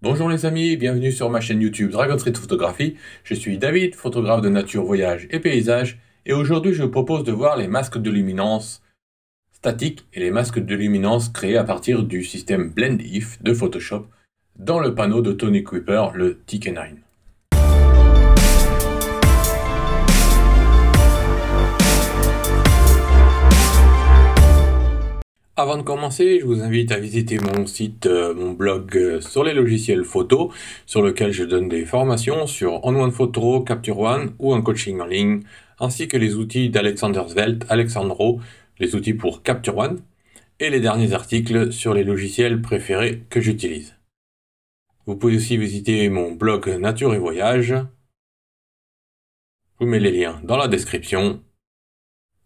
Bonjour les amis, bienvenue sur ma chaîne YouTube Dragon Street Photographie. Je suis David, photographe de nature, voyage et paysage. Et aujourd'hui je vous propose de voir les masques de luminance statiques et les masques de luminance créés à partir du système Blend If de Photoshop dans le panneau de Tony Kuiper, le TK9. Avant de commencer, je vous invite à visiter mon site, mon blog sur les logiciels photo, sur lequel je donne des formations sur On-One Photo, Capture One ou un coaching en ligne, ainsi que les outils d'Alexander Zelt, Alexandro, les outils pour Capture One, et les derniers articles sur les logiciels préférés que j'utilise. Vous pouvez aussi visiter mon blog Nature et Voyage. Je vous mets les liens dans la description.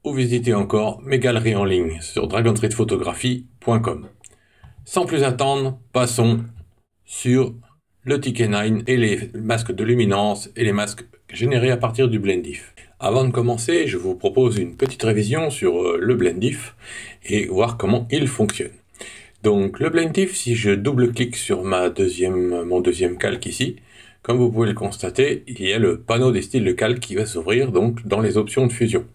Ou visitez encore mes galeries en ligne sur dragonstreetphotographie.com. Sans plus attendre, passons sur le TK9 et les masques de luminance et les masques générés à partir du Blend If. Avant de commencer, je vous propose une petite révision sur le Blend If et voir comment il fonctionne. Donc le Blend If, si je double-clique sur mon deuxième calque ici, comme vous pouvez le constater, il y a le panneau des styles de calque qui va s'ouvrir donc dans les options de fusion.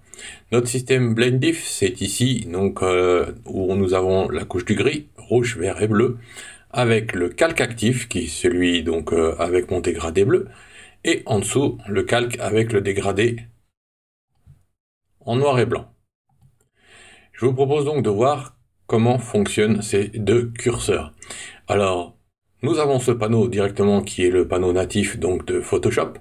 Notre système Blend If, c'est ici donc où nous avons la couche du gris, rouge, vert et bleu, avec le calque actif qui est celui donc avec mon dégradé bleu, et en dessous le calque avec le dégradé en noir et blanc. Je vous propose donc de voir comment fonctionnent ces deux curseurs. Alors, nous avons ce panneau directement qui est le panneau natif donc de Photoshop,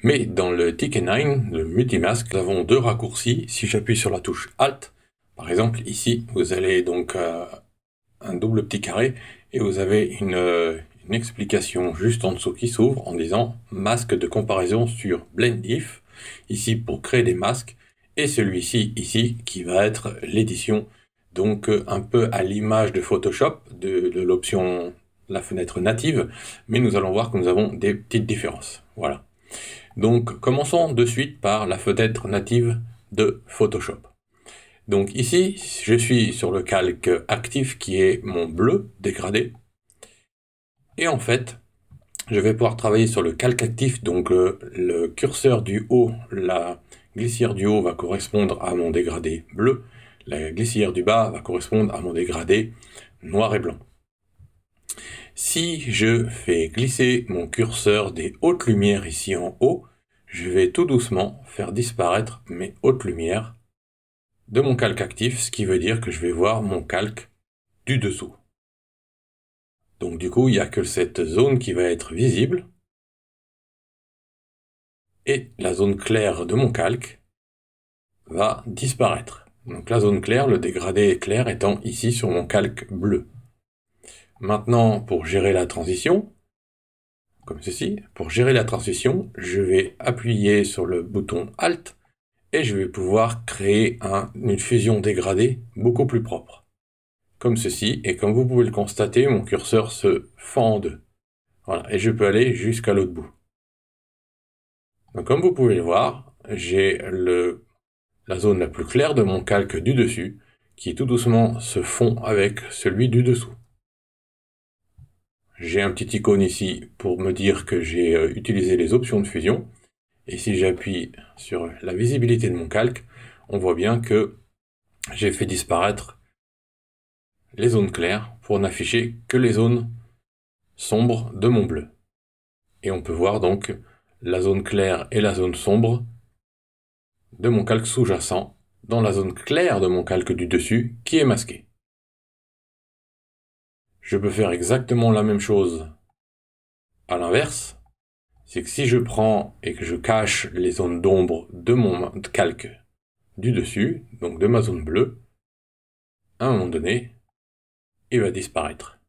mais dans le TK9, le multimasque, nous avons deux raccourcis. Si j'appuie sur la touche Alt, par exemple ici, vous allez donc un double petit carré et vous avez une explication juste en dessous qui s'ouvre en disant masque de comparaison sur Blend If, ici pour créer des masques, et celui-ci ici qui va être l'édition, donc un peu à l'image de Photoshop, de l'option la fenêtre native, mais nous allons voir que nous avons des petites différences. Voilà. Donc, commençons de suite par la fenêtre native de Photoshop. Donc ici, je suis sur le calque actif qui est mon bleu dégradé. Et en fait, je vais pouvoir travailler sur le calque actif, donc le curseur du haut, la glissière du haut va correspondre à mon dégradé bleu, la glissière du bas va correspondre à mon dégradé noir et blanc. Si je fais glisser mon curseur des hautes lumières ici en haut, je vais tout doucement faire disparaître mes hautes lumières de mon calque actif, ce qui veut dire que je vais voir mon calque du dessous. Donc du coup, il n'y a que cette zone qui va être visible, et la zone claire de mon calque va disparaître. Donc la zone claire, le dégradé clair étant ici sur mon calque bleu. Maintenant, pour gérer la transition, comme ceci, pour gérer la transition, je vais appuyer sur le bouton Alt et je vais pouvoir créer une fusion dégradée beaucoup plus propre. Comme ceci, et comme vous pouvez le constater, mon curseur se fend en deux. Voilà, et je peux aller jusqu'à l'autre bout. Donc comme vous pouvez le voir, j'ai la zone la plus claire de mon calque du dessus qui tout doucement se fond avec celui du dessous. J'ai un petit icône ici pour me dire que j'ai utilisé les options de fusion. Et si j'appuie sur la visibilité de mon calque, on voit bien que j'ai fait disparaître les zones claires pour n'afficher que les zones sombres de mon bleu. Et on peut voir donc la zone claire et la zone sombre de mon calque sous-jacent dans la zone claire de mon calque du dessus qui est masquée. Je peux faire exactement la même chose à l'inverse, c'est que si je prends et que je cache les zones d'ombre de mon calque du dessus, donc de ma zone bleue, à un moment donné, il va disparaître.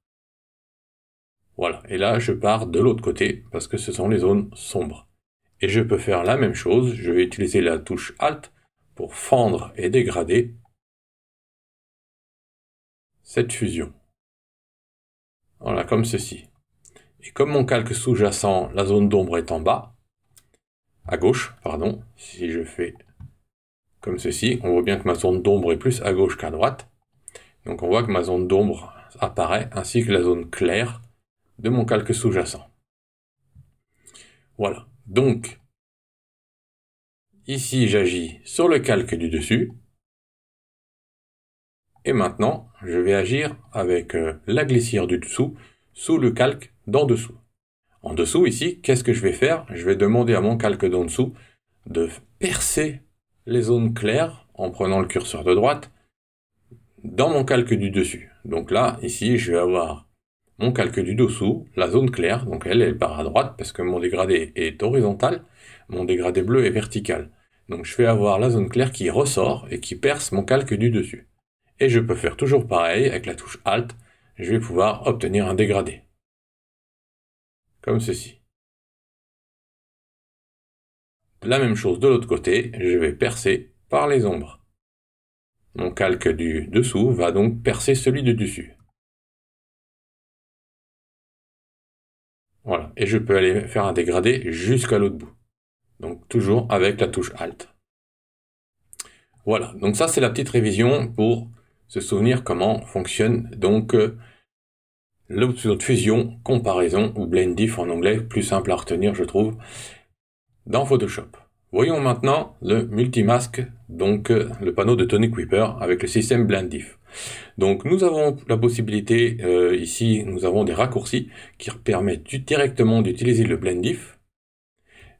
Voilà, et là je pars de l'autre côté parce que ce sont les zones sombres. Et je peux faire la même chose, je vais utiliser la touche Alt pour fendre et dégrader cette fusion. Voilà, comme ceci. Et comme mon calque sous-jacent, la zone d'ombre est en bas, à gauche, pardon, si je fais comme ceci, on voit bien que ma zone d'ombre est plus à gauche qu'à droite. Donc on voit que ma zone d'ombre apparaît, ainsi que la zone claire de mon calque sous-jacent. Voilà, donc ici j'agis sur le calque du dessus. Et maintenant, je vais agir avec la glissière du dessous sous le calque d'en dessous. En dessous, ici, qu'est-ce que je vais faire? Je vais demander à mon calque d'en dessous de percer les zones claires en prenant le curseur de droite dans mon calque du dessus. Donc là, ici, je vais avoir mon calque du dessous, la zone claire, donc elle part à droite parce que mon dégradé est horizontal, mon dégradé bleu est vertical. Donc je vais avoir la zone claire qui ressort et qui perce mon calque du dessus. Et je peux faire toujours pareil avec la touche Alt, je vais pouvoir obtenir un dégradé. Comme ceci. La même chose de l'autre côté, je vais percer par les ombres. Mon calque du dessous va donc percer celui du dessus. Voilà, et je peux aller faire un dégradé jusqu'à l'autre bout. Donc toujours avec la touche Alt. Voilà, donc ça c'est la petite révision pour se souvenir comment fonctionne donc l'option de fusion, comparaison ou blend diff en anglais, plus simple à retenir je trouve, dans Photoshop. Voyons maintenant le multimasque, donc le panneau de Tony Kuiper avec le système blend diff. Donc nous avons la possibilité, ici nous avons des raccourcis qui permettent directement d'utiliser le blend diff.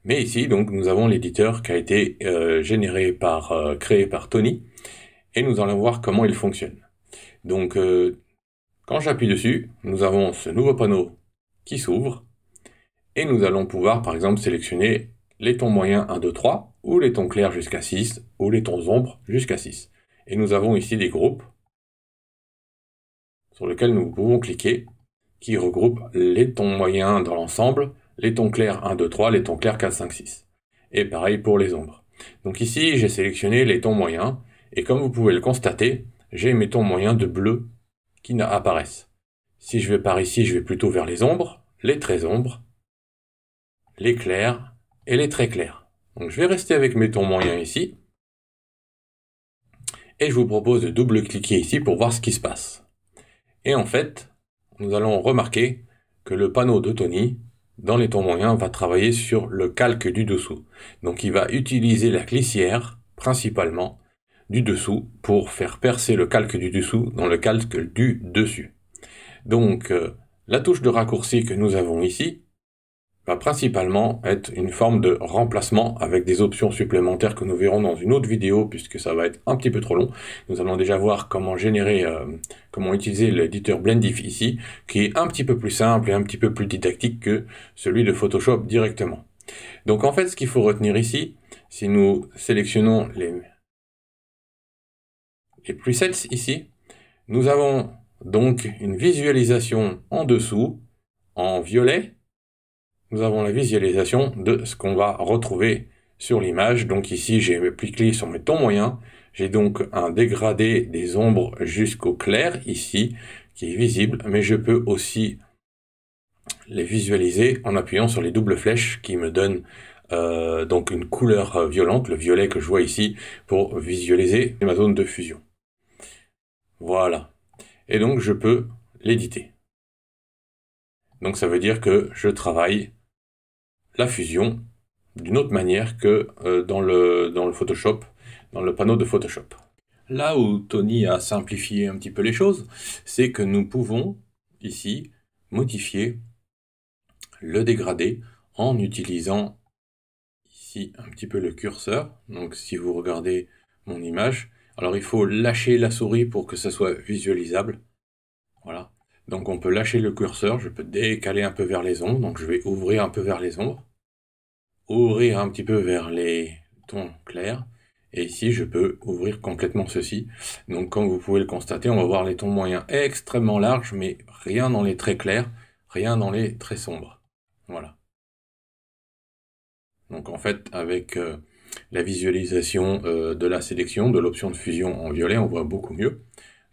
Mais ici donc nous avons l'éditeur qui a été créé par Tony et nous allons voir comment il fonctionne. Donc quand j'appuie dessus, nous avons ce nouveau panneau qui s'ouvre et nous allons pouvoir par exemple sélectionner les tons moyens 1, 2, 3 ou les tons clairs jusqu'à 6 ou les tons ombres jusqu'à 6. Et nous avons ici des groupes sur lesquels nous pouvons cliquer qui regroupent les tons moyens dans l'ensemble, les tons clairs 1, 2, 3, les tons clairs 4, 5, 6. Et pareil pour les ombres. Donc ici, j'ai sélectionné les tons moyens, et comme vous pouvez le constater, j'ai mes tons moyens de bleu qui apparaissent. Si je vais par ici, je vais plutôt vers les ombres, les très ombres, les clairs et les très clairs. Donc je vais rester avec mes tons moyens ici, et je vous propose de double-cliquer ici pour voir ce qui se passe. Et en fait, nous allons remarquer que le panneau de Tony, dans les tons moyens, va travailler sur le calque du dessous. Donc il va utiliser la glissière, principalement, du dessous, pour faire percer le calque du dessous dans le calque du dessus. Donc la touche de raccourci que nous avons ici va principalement être une forme de remplacement avec des options supplémentaires que nous verrons dans une autre vidéo puisque ça va être un petit peu trop long. Nous allons déjà voir comment comment utiliser l'éditeur Blendif ici, qui est un petit peu plus simple et un petit peu plus didactique que celui de Photoshop directement. Donc en fait, ce qu'il faut retenir ici, si nous sélectionnons les presets ici, nous avons donc une visualisation en dessous, en violet. Nous avons la visualisation de ce qu'on va retrouver sur l'image. Donc ici, j'ai cliqué sur mes tons moyens. J'ai donc un dégradé des ombres jusqu'au clair ici, qui est visible, mais je peux aussi les visualiser en appuyant sur les doubles flèches qui me donnent donc une couleur violente, le violet que je vois ici, pour visualiser ma zone de fusion. Voilà. Et donc je peux l'éditer. Donc ça veut dire que je travaille la fusion d'une autre manière que dans le Photoshop, dans le panneau de Photoshop. Là où Tony a simplifié un petit peu les choses, c'est que nous pouvons ici modifier le dégradé en utilisant ici un petit peu le curseur. Donc si vous regardez mon image, alors il faut lâcher la souris pour que ça soit visualisable. Voilà. Donc on peut lâcher le curseur, je peux décaler un peu vers les ombres, donc je vais ouvrir un peu vers les ombres, ouvrir un petit peu vers les tons clairs, et ici je peux ouvrir complètement ceci. Donc comme vous pouvez le constater, on va voir les tons moyens extrêmement larges, mais rien dans les très clairs, rien dans les très sombres. Voilà. Donc en fait, avec la visualisation de la sélection, de l'option de fusion en violet, on voit beaucoup mieux.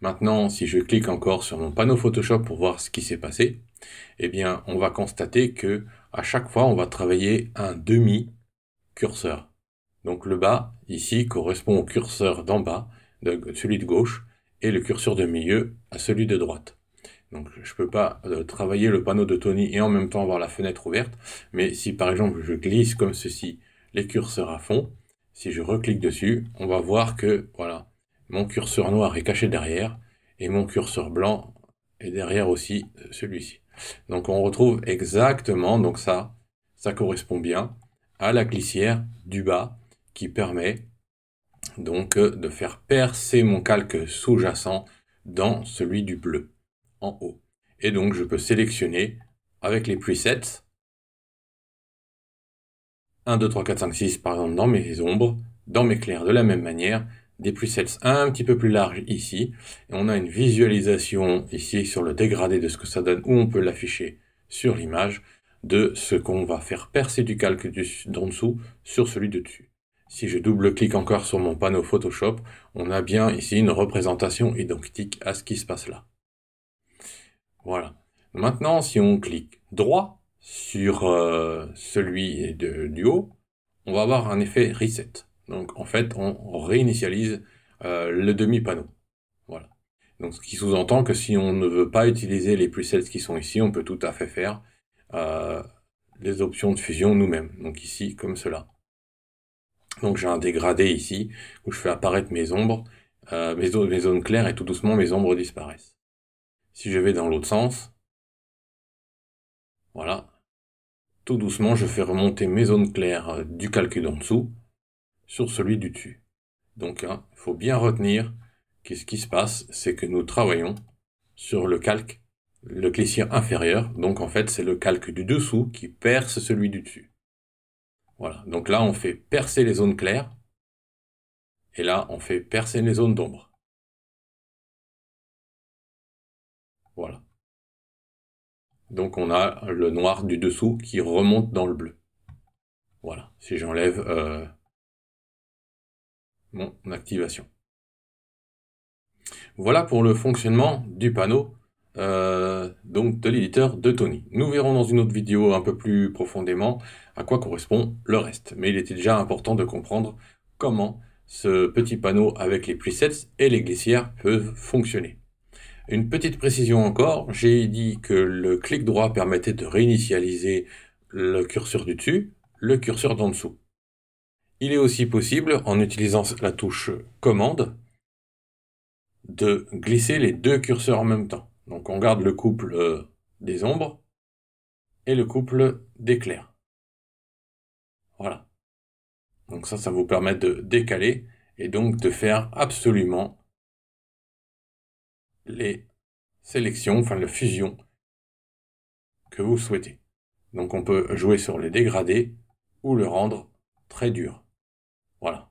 Maintenant, si je clique encore sur mon panneau Photoshop pour voir ce qui s'est passé, eh bien, on va constater que à chaque fois, on va travailler un demi-curseur. Donc le bas, ici, correspond au curseur d'en bas, celui de gauche, et le curseur de milieu à celui de droite. Donc je peux pas travailler le panneau de Tony et en même temps avoir la fenêtre ouverte. Mais si par exemple je glisse comme ceci les curseurs à fond, si je reclique dessus, on va voir que voilà, mon curseur noir est caché derrière et mon curseur blanc est derrière aussi celui-ci. Donc on retrouve exactement, donc ça correspond bien à la glissière du bas qui permet donc de faire percer mon calque sous-jacent dans celui du bleu en haut. Et donc je peux sélectionner avec les presets 1, 2, 3, 4, 5, 6 par exemple dans mes ombres, dans mes clairs de la même manière, des presets un petit peu plus larges ici, et on a une visualisation ici sur le dégradé de ce que ça donne, où on peut l'afficher sur l'image, de ce qu'on va faire percer du calque d'en dessous sur celui de dessus. Si je double-clique encore sur mon panneau Photoshop, on a bien ici une représentation identique à ce qui se passe là. Voilà. Maintenant, si on clique droit sur celui du haut, on va avoir un effet reset. Donc en fait, on réinitialise le demi-panneau. Voilà. Donc ce qui sous-entend que si on ne veut pas utiliser les presets qui sont ici, on peut tout à fait faire les options de fusion nous-mêmes. Donc ici, comme cela. Donc j'ai un dégradé ici, où je fais apparaître mes ombres, mes zones claires, et tout doucement mes ombres disparaissent. Si je vais dans l'autre sens, voilà, tout doucement je fais remonter mes zones claires du calque d'en dessous sur celui du dessus. Donc il faut bien retenir que ce qui se passe, c'est que nous travaillons sur le calque, le glissière inférieur, donc en fait c'est le calque du dessous qui perce celui du dessus. Voilà, donc là on fait percer les zones claires, et là on fait percer les zones d'ombre. Voilà. Donc on a le noir du dessous qui remonte dans le bleu. Voilà, si j'enlève mon activation. Voilà pour le fonctionnement du panneau donc de l'éditeur de Tony. Nous verrons dans une autre vidéo un peu plus profondément à quoi correspond le reste. Mais il était déjà important de comprendre comment ce petit panneau avec les presets et les glissières peuvent fonctionner. Une petite précision encore, j'ai dit que le clic droit permettait de réinitialiser le curseur du dessus, le curseur d'en dessous. Il est aussi possible, en utilisant la touche commande, de glisser les deux curseurs en même temps. Donc on garde le couple des ombres et le couple des clairs. Voilà. Donc ça vous permet de décaler et donc de faire absolument les sélections, enfin la fusion que vous souhaitez. Donc on peut jouer sur les dégradés ou le rendre très dur. Voilà.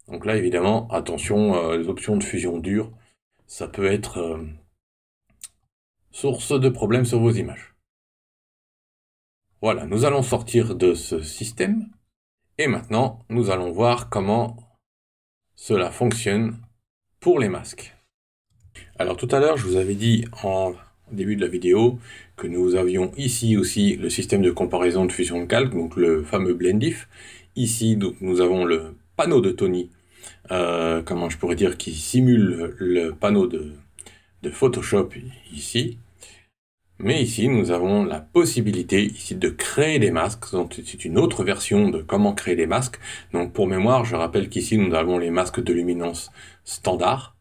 Donc là évidemment, attention, les options de fusion dure, ça peut être source de problèmes sur vos images. Voilà, nous allons sortir de ce système et maintenant nous allons voir comment cela fonctionne pour les masques. Alors tout à l'heure je vous avais dit en début de la vidéo que nous avions ici aussi le système de comparaison de fusion de calque, donc le fameux Blendif. Ici donc nous avons le panneau de Tony, comment je pourrais dire, qui simule le panneau de Photoshop ici. Mais ici, nous avons la possibilité ici de créer des masques. Donc, c'est une autre version de comment créer des masques. Donc, pour mémoire, je rappelle qu'ici, nous avons les masques de luminance standard.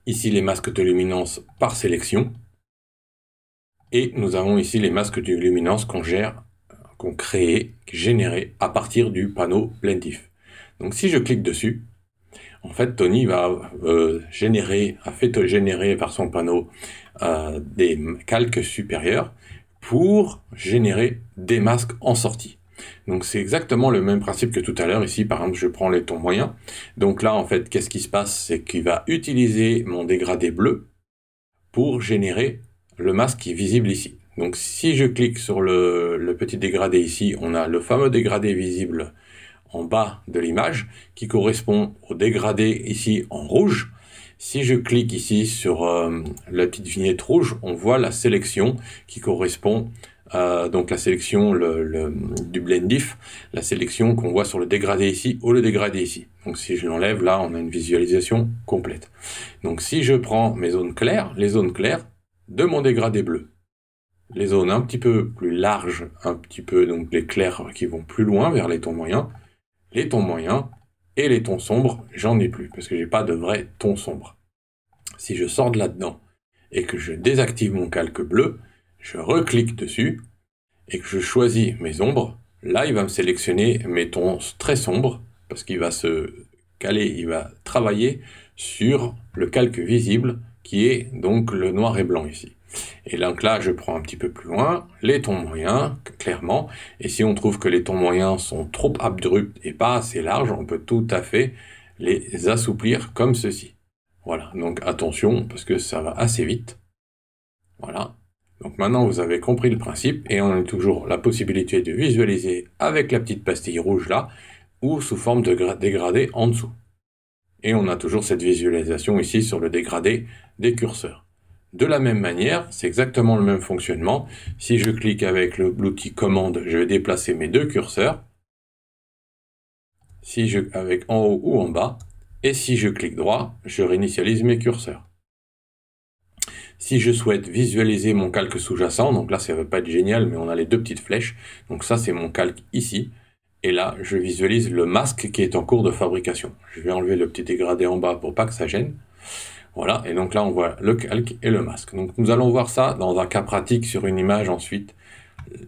Ici, les masques de luminance par sélection. Et nous avons ici les masques de luminance qu'on crée, générés à partir du panneau Blendif. Donc, si je clique dessus, en fait, Tony a fait générer par son panneau des calques supérieurs pour générer des masques en sortie. Donc c'est exactement le même principe que tout à l'heure. Ici, par exemple, je prends les tons moyens. Donc là, en fait, qu'est-ce qui se passe? C'est qu'il va utiliser mon dégradé bleu pour générer le masque qui est visible ici. Donc si je clique sur le petit dégradé ici, on a le fameux dégradé visible en bas de l'image, qui correspond au dégradé ici en rouge. Si je clique ici sur la petite vignette rouge, on voit la sélection qui correspond, donc la sélection du Blendif, la sélection qu'on voit sur le dégradé ici ou le dégradé ici. Donc si je l'enlève, là on a une visualisation complète. Donc si je prends mes zones claires, les zones claires, de mon dégradé bleu. Les zones un petit peu plus larges, un petit peu, donc les clairs qui vont plus loin vers les tons moyens et les tons sombres, j'en ai plus, parce que j'ai pas de vrai ton sombre. Si je sors de là-dedans et que je désactive mon calque bleu, je reclique dessus et que je choisis mes ombres, là il va me sélectionner mes tons très sombres, parce qu'il va se caler, il va travailler sur le calque visible, qui est donc le noir et blanc ici. Et donc là, je prends un petit peu plus loin les tons moyens, clairement, et si on trouve que les tons moyens sont trop abrupts et pas assez larges, on peut tout à fait les assouplir comme ceci. Voilà, donc attention, parce que ça va assez vite. Voilà. Donc maintenant, vous avez compris le principe, et on a toujours la possibilité de visualiser avec la petite pastille rouge là, ou sous forme de dégradé en dessous. Et on a toujours cette visualisation ici sur le dégradé des curseurs. De la même manière, c'est exactement le même fonctionnement. Si je clique avec l'outil commande, je vais déplacer mes deux curseurs. Avec en haut ou en bas. Et si je clique droit, je réinitialise mes curseurs. Si je souhaite visualiser mon calque sous-jacent, donc là ça va pas être génial, mais on a les deux petites flèches. Donc ça c'est mon calque ici. Et là, je visualise le masque qui est en cours de fabrication. Je vais enlever le petit dégradé en bas pour pas que ça gêne. Voilà, et donc là on voit le calque et le masque. Donc nous allons voir ça dans un cas pratique sur une image ensuite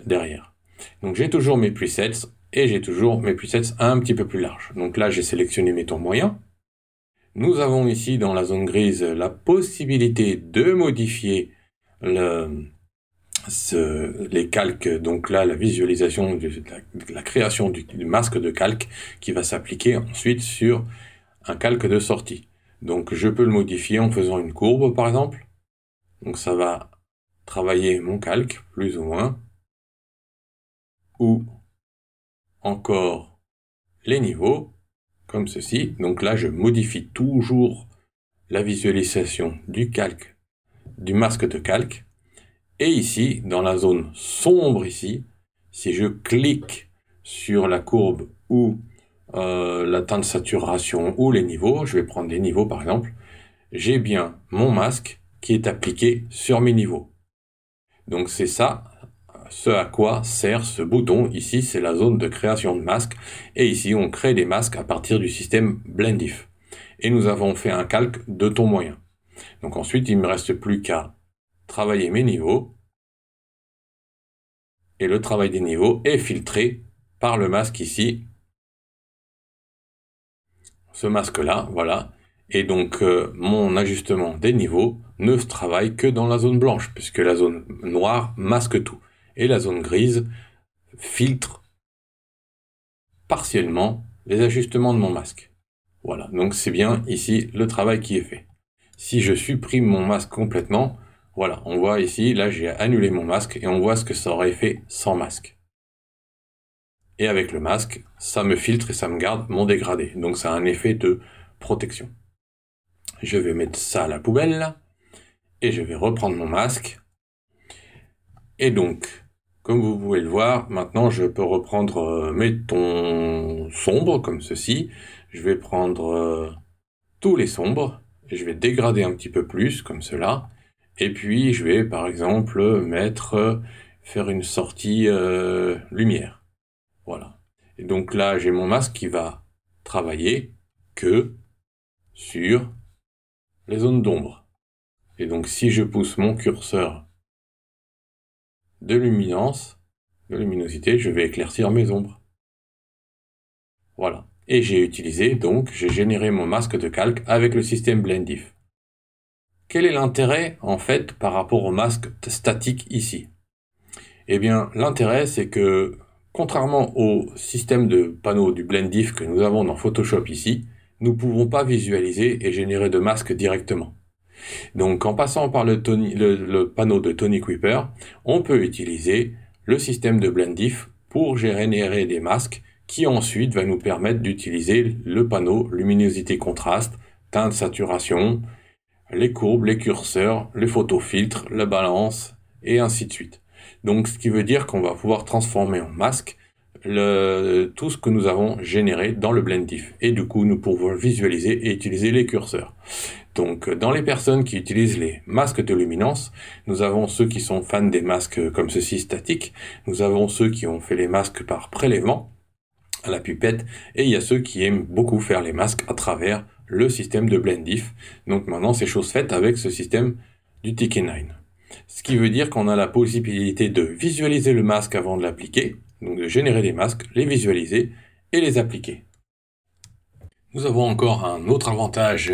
derrière. Donc j'ai toujours mes presets et j'ai toujours mes presets un petit peu plus larges. Donc là j'ai sélectionné mes tons moyens. Nous avons ici dans la zone grise la possibilité de modifier les calques, donc là la visualisation de la création du masque de calque qui va s'appliquer ensuite sur un calque de sortie. Donc je peux le modifier en faisant une courbe par exemple. Donc ça va travailler mon calque plus ou moins. Ou encore les niveaux comme ceci. Donc là je modifie toujours la visualisation du calque, du masque de calque. Et ici, dans la zone sombre ici, si je clique sur la courbe ou la teinte de saturation ou les niveaux, je vais prendre des niveaux par exemple, j'ai bien mon masque qui est appliqué sur mes niveaux. Donc c'est ça, ce à quoi sert ce bouton. Ici, c'est la zone de création de masques. Et ici, on crée des masques à partir du système Blendif. Et nous avons fait un calque de ton moyen. Donc ensuite, il ne me reste plus qu'à travailler mes niveaux. Et le travail des niveaux est filtré par le masque ici. Ce masque-là, voilà. Et donc, mon ajustement des niveaux ne travaille que dans la zone blanche, puisque la zone noire masque tout. Et la zone grise filtre partiellement les ajustements de mon masque. Voilà, donc c'est bien ici le travail qui est fait. Si je supprime mon masque complètement, voilà, on voit ici, là j'ai annulé mon masque et on voit ce que ça aurait fait sans masque. Et avec le masque, ça me filtre et ça me garde mon dégradé. Donc ça a un effet de protection. Je vais mettre ça à la poubelle et je vais reprendre mon masque. Et donc, comme vous pouvez le voir, maintenant je peux reprendre mes tons sombres comme ceci. Je vais prendre tous les sombres et je vais dégrader un petit peu plus comme cela. Et puis je vais par exemple faire une sortie lumière. Voilà. Et donc là j'ai mon masque qui va travailler que sur les zones d'ombre. Et donc si je pousse mon curseur de luminosité, je vais éclaircir mes ombres. Voilà. Et j'ai généré mon masque de calque avec le système Blendif. Quel est l'intérêt, en fait, par rapport au masque statique ici? Eh bien, l'intérêt, c'est que, contrairement au système de panneaux du Blendif que nous avons dans Photoshop ici, nous ne pouvons pas visualiser et générer de masques directement. Donc, en passant par le panneau de Tony Kuiper, on peut utiliser le système de Blendif pour générer des masques qui ensuite va nous permettre d'utiliser le panneau luminosité contraste, teinte saturation, les courbes, les curseurs, les photofiltres, la balance, et ainsi de suite. Donc, ce qui veut dire qu'on va pouvoir transformer en masque tout ce que nous avons généré dans le Blendif. Et du coup, nous pouvons visualiser et utiliser les curseurs. Donc, dans les personnes qui utilisent les masques de luminance, nous avons ceux qui sont fans des masques comme ceci statiques, nous avons ceux qui ont fait les masques par prélèvement à la pipette, et il y a ceux qui aiment beaucoup faire les masques à travers le système de Blendif. Donc maintenant, c'est chose faite avec ce système du TK9. Ce qui veut dire qu'on a la possibilité de visualiser le masque avant de l'appliquer, donc de générer des masques, les visualiser et les appliquer. Nous avons encore un autre avantage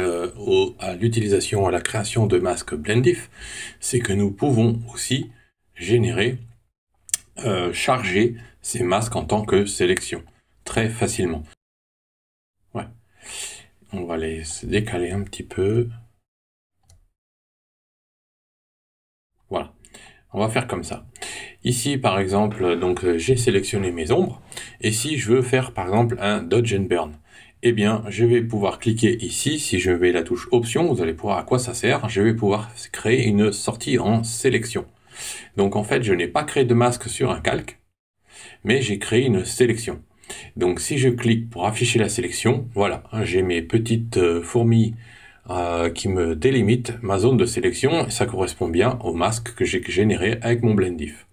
à l'utilisation, à la création de masques Blendif, c'est que nous pouvons aussi générer, charger ces masques en tant que sélection, très facilement. Ouais. On va les décaler un petit peu. Voilà. On va faire comme ça. Ici, par exemple, donc j'ai sélectionné mes ombres, et si je veux faire, par exemple, un Dodge and Burn, eh bien, je vais pouvoir cliquer ici, si je vais la touche Option, vous allez pouvoir à quoi ça sert, je vais pouvoir créer une sortie en sélection. Donc en fait, je n'ai pas créé de masque sur un calque, mais j'ai créé une sélection. Donc si je clique pour afficher la sélection, voilà, j'ai mes petites fourmis qui me délimitent ma zone de sélection, et ça correspond bien au masque que j'ai généré avec mon Blendif.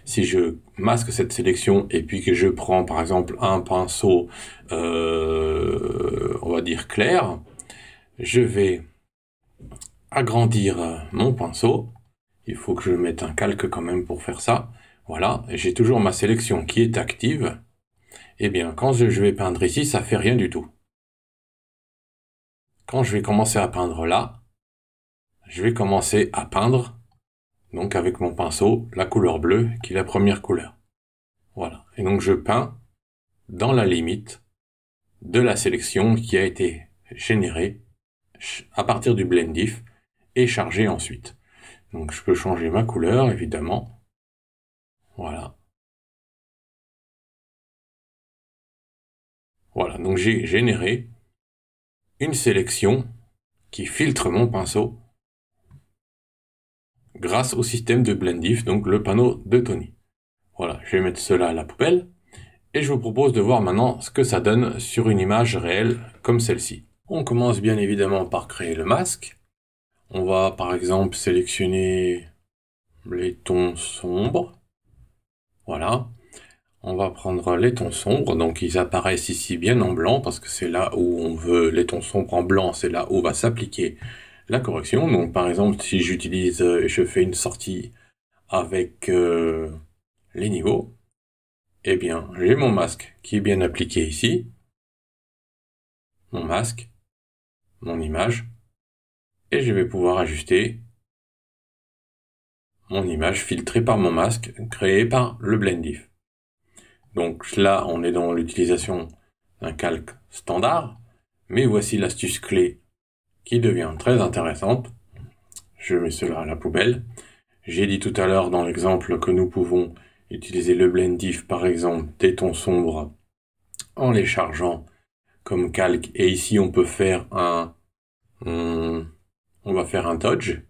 Si je masque cette sélection et puis que je prends par exemple un pinceau, on va dire clair, je vais agrandir mon pinceau. Il faut que je mette un calque quand même pour faire ça. Voilà, et j'ai toujours ma sélection qui est active. Eh bien, quand je vais peindre ici, ça fait rien du tout. Quand je vais commencer à peindre là, je vais commencer à peindre, donc avec mon pinceau, la couleur bleue, qui est la première couleur. Voilà. Et donc je peins dans la limite de la sélection qui a été générée à partir du Blendif et chargée ensuite. Donc je peux changer ma couleur, évidemment. Voilà. Voilà, donc j'ai généré une sélection qui filtre mon pinceau grâce au système de Blendif, donc le panneau de Tony. Voilà, je vais mettre cela à la poubelle, et je vous propose de voir maintenant ce que ça donne sur une image réelle comme celle-ci. On commence bien évidemment par créer le masque. On va par exemple sélectionner les tons sombres. Voilà. On va prendre les tons sombres, donc ils apparaissent ici bien en blanc, parce que c'est là où on veut les tons sombres en blanc, c'est là où va s'appliquer la correction. Donc par exemple, si j'utilise, je fais une sortie avec les niveaux, eh bien j'ai mon masque qui est bien appliqué ici, mon masque, mon image, et je vais pouvoir ajuster mon image filtrée par mon masque, créé par le Blendif. Donc là, on est dans l'utilisation d'un calque standard, mais voici l'astuce clé qui devient très intéressante. Je mets cela à la poubelle. J'ai dit tout à l'heure dans l'exemple que nous pouvons utiliser le Blendif, par exemple, des tons sombres en les chargeant comme calque. Et ici, on peut faire on va faire un dodge.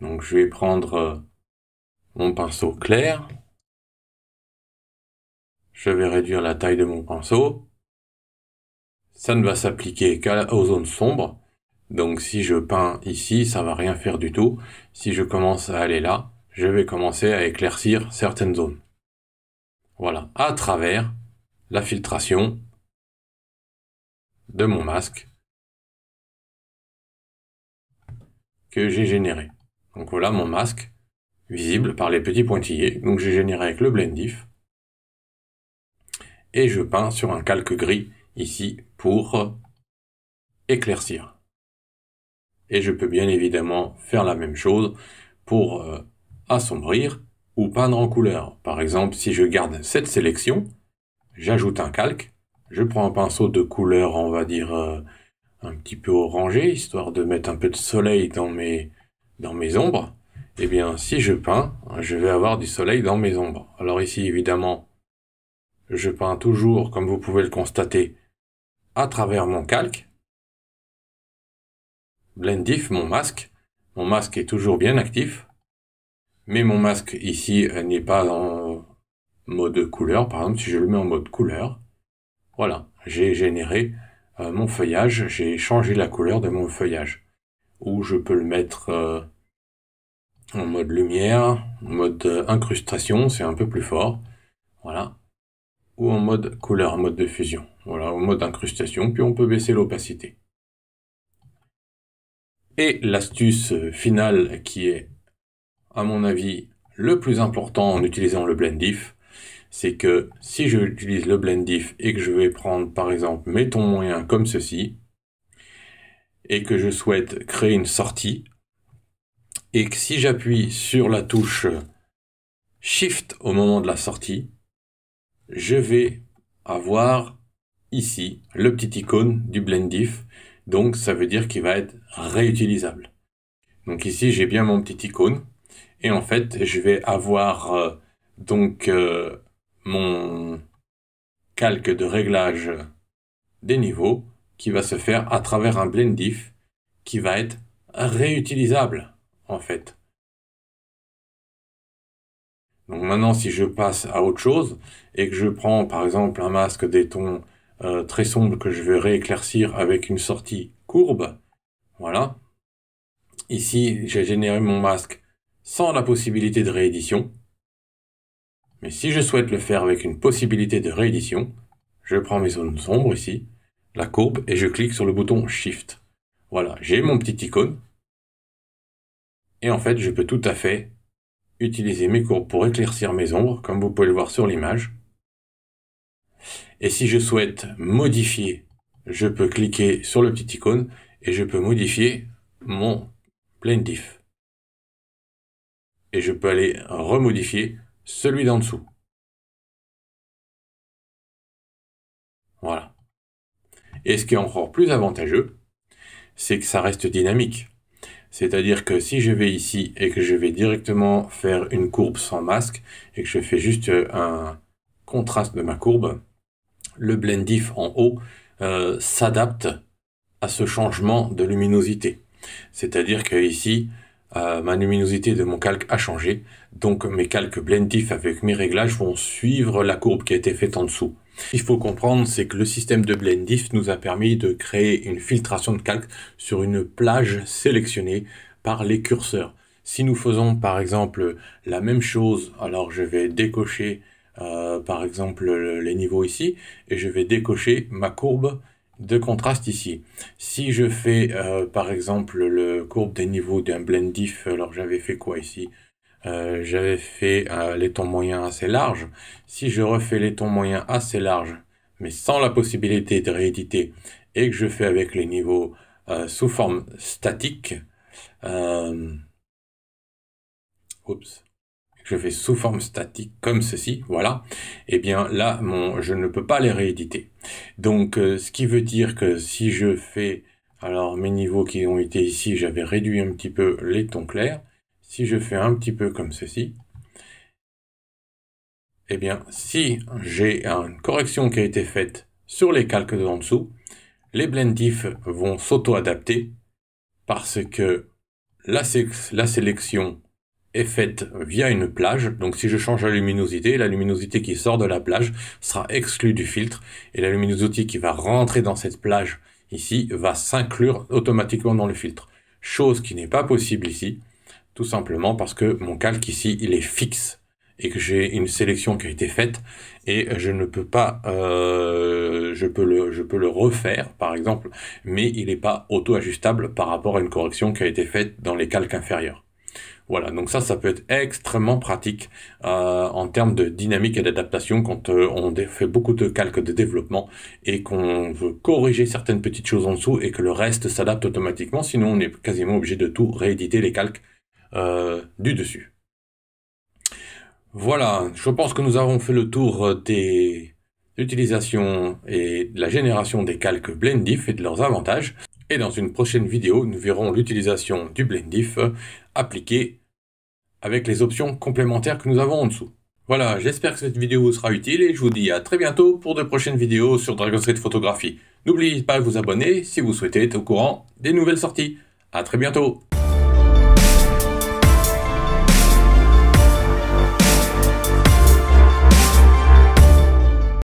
Donc je vais prendre mon pinceau clair. Je vais réduire la taille de mon pinceau. Ça ne va s'appliquer qu'aux zones sombres. Donc si je peins ici, ça va rien faire du tout. Si je commence à aller là, je vais commencer à éclaircir certaines zones. Voilà, à travers la filtration de mon masque que j'ai généré. Donc voilà mon masque visible par les petits pointillés. Donc j'ai généré avec le Blendif. Et je peins sur un calque gris ici pour éclaircir. Et je peux bien évidemment faire la même chose pour assombrir ou peindre en couleur. Par exemple, si je garde cette sélection, j'ajoute un calque, je prends un pinceau de couleur, on va dire un petit peu orangé, histoire de mettre un peu de soleil dans mes ombres. Eh bien, si je peins, je vais avoir du soleil dans mes ombres. Alors ici, évidemment, je peins toujours, comme vous pouvez le constater, à travers mon calque. Blendif, mon masque est toujours bien actif, mais mon masque ici n'est pas en mode couleur. Par exemple, si je le mets en mode couleur, voilà, j'ai généré mon feuillage, j'ai changé la couleur de mon feuillage. ou je peux le mettre en mode lumière, en mode incrustation, c'est un peu plus fort, voilà, ou en mode couleur, en mode de fusion, voilà, en mode incrustation, puis on peut baisser l'opacité. Et l'astuce finale qui est, à mon avis, le plus important en utilisant le blend diff, c'est que si j'utilise le blend diff et que je vais prendre par exemple mes tons moyens comme ceci, et que je souhaite créer une sortie, et que si j'appuie sur la touche Shift au moment de la sortie, je vais avoir ici le petit icône du blend diff, donc ça veut dire qu'il va être réutilisable. Donc ici j'ai bien mon petit icône, et en fait je vais avoir mon calque de réglage des niveaux qui va se faire à travers un blend diff qui va être réutilisable en fait. Donc maintenant si je passe à autre chose et que je prends par exemple un masque des tons très sombres que je vais rééclaircir avec une sortie courbe, voilà. Ici j'ai généré mon masque sans la possibilité de réédition. Mais si je souhaite le faire avec une possibilité de réédition, je prends mes zones sombres ici, la courbe, et je clique sur le bouton Shift. Voilà, j'ai mon petit icône. Et en fait, je peux tout à fait utiliser mes courbes pour éclaircir mes ombres, comme vous pouvez le voir sur l'image. Et si je souhaite modifier, je peux cliquer sur le petit icône et je peux modifier mon blend diff. Et je peux aller remodifier celui d'en dessous. Voilà. Et ce qui est encore plus avantageux, c'est que ça reste dynamique. C'est-à-dire que si je vais ici et que je vais directement faire une courbe sans masque et que je fais juste un contraste de ma courbe, le blend diff en haut s'adapte à ce changement de luminosité. C'est-à-dire que ici, ma luminosité de mon calque a changé, donc mes calques blend diff avec mes réglages vont suivre la courbe qui a été faite en dessous. Ce qu'il faut comprendre, c'est que le système de blend diff nous a permis de créer une filtration de calque sur une plage sélectionnée par les curseurs. Si nous faisons par exemple la même chose, alors je vais décocher par exemple les niveaux ici, et je vais décocher ma courbe de contraste ici. Si je fais par exemple le courbe des niveaux d'un blend diff, alors j'avais fait quoi ici? J'avais fait les tons moyens assez larges. Si je refais les tons moyens assez larges, mais sans la possibilité de rééditer, et que je fais avec les niveaux sous forme statique, je fais sous forme statique comme ceci, voilà, et bien là, je ne peux pas les rééditer. Donc, ce qui veut dire que si je fais, alors mes niveaux qui ont été ici, j'avais réduit un petit peu les tons clairs. Si je fais un petit peu comme ceci, eh bien, si j'ai une correction qui a été faite sur les calques de en dessous, les blend diff vont s'auto-adapter parce que la sélection est faite via une plage. Donc si je change la luminosité qui sort de la plage sera exclue du filtre, et la luminosité qui va rentrer dans cette plage ici va s'inclure automatiquement dans le filtre. Chose qui n'est pas possible ici, tout simplement parce que mon calque ici, il est fixe, et que j'ai une sélection qui a été faite, et je ne peux pas, je peux le refaire, par exemple, mais il n'est pas auto-ajustable par rapport à une correction qui a été faite dans les calques inférieurs. Voilà, donc ça peut être extrêmement pratique en termes de dynamique et d'adaptation quand on fait beaucoup de calques de développement et qu'on veut corriger certaines petites choses en dessous et que le reste s'adapte automatiquement, sinon on est quasiment obligé de tout rééditer les calques du dessus. Voilà, je pense que nous avons fait le tour des utilisations et de la génération des calques blend diff et de leurs avantages. Et dans une prochaine vidéo, nous verrons l'utilisation du blend diff appliqué avec les options complémentaires que nous avons en dessous. Voilà, j'espère que cette vidéo vous sera utile et je vous dis à très bientôt pour de prochaines vidéos sur Dragon Street Photographie. N'oubliez pas de vous abonner si vous souhaitez être au courant des nouvelles sorties. À très bientôt.